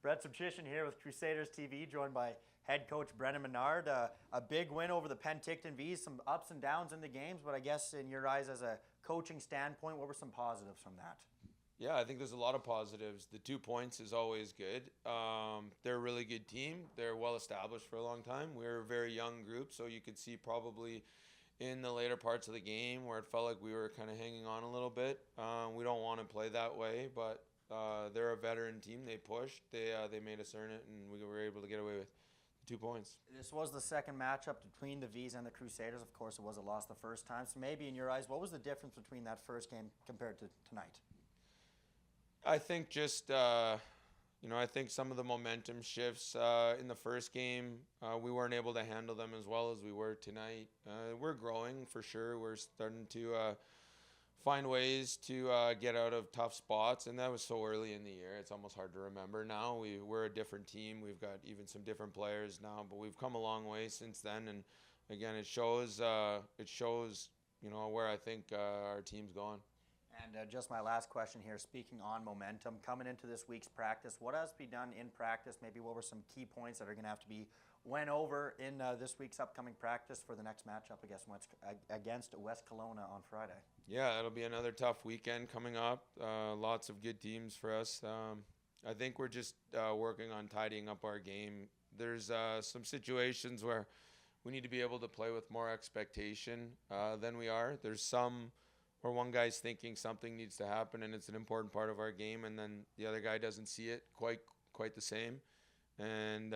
Brett Sobchsyhyn here with Crusaders TV, joined by head coach Brennan Menard. A big win over the Penticton Vees, some ups and downs in the games, but I guess in your eyes as a coaching standpoint, what were some positives from that? Yeah, I think there's a lot of positives. The 2 points is always good. They're a really good team. They're well established for a long time. We're a very young group, so you could see probably in the later parts of the game where it felt like we were kind of hanging on a little bit. We don't want to play that way, but they're a veteran team. They pushed. They made us earn it, and we were able to get away with 2 points. This was the second matchup between the Vees and the Crusaders. Of course, it was a loss the first time. So maybe in your eyes, what was the difference between that first game compared to tonight? I think just, I think some of the momentum shifts in the first game, we weren't able to handle them as well as we were tonight. We're growing for sure. We're starting to find ways to get out of tough spots, and that was so early in the year. It's almost hard to remember now. We're a different team. We've got even some different players now, but we've come a long way since then. And again, it shows where I think our team's going. And just my last question here, speaking on momentum, coming into this week's practice, what has to be done in practice? Maybe what were some key points that are going to have to be went over in this week's upcoming practice for the next matchup against West Kelowna on Friday? Yeah, it'll be another tough weekend coming up. Lots of good teams for us. I think we're just working on tidying up our game. There's some situations where we need to be able to play with more expectation than we are. There's some where one guy's thinking something needs to happen and it's an important part of our game, and then the other guy doesn't see it quite the same. And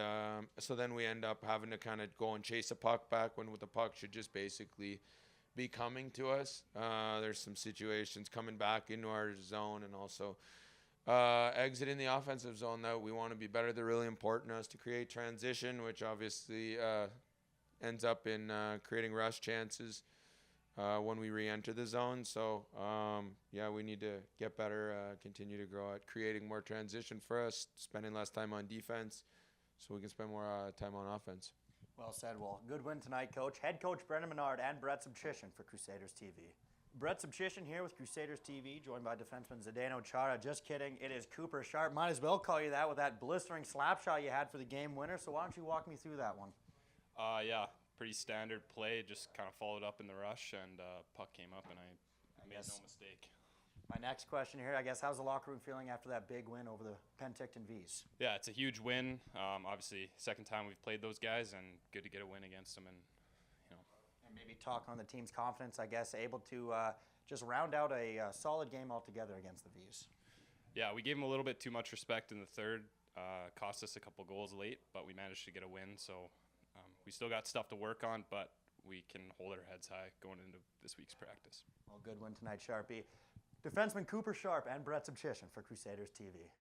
so then we end up having to kind of go and chase a puck back when the puck should just basically be coming to us. There's some situations coming back into our zone and also exiting the offensive zone that we want to be better. They're really important to us to create transition, which obviously ends up in creating rush chances when we re-enter the zone. So, we need to get better, continue to grow at creating more transition for us, spending less time on defense so we can spend more time on offense. Well said. Well, good win tonight, Coach. Head coach Brennan Menard and Brett Sobchsyhyn for Crusaders TV. Brett Sobchsyhyn here with Crusaders TV, joined by defenseman Zdeno Chara. Just kidding. It is Cooper Sharp. Might as well call you that with that blistering slap shot you had for the game winner. So why don't you walk me through that one? Yeah, pretty standard play. Just kind of followed up in the rush, and puck came up, and I made no mistake. My next question here, I guess, how's the locker room feeling after that big win over the Penticton Vees? Yeah, it's a huge win. Obviously, second time we've played those guys, and good to get a win against them. And maybe talk on the team's confidence, I guess, able to just round out a solid game altogether against the Vees. Yeah, we gave them a little bit too much respect in the third. Cost us a couple goals late, but we managed to get a win. So we still got stuff to work on, but we can hold our heads high going into this week's practice. Well, good win tonight, Sharpie. Defenseman Cooper Sharp and Brett Sobchsyhyn for Crusaders TV.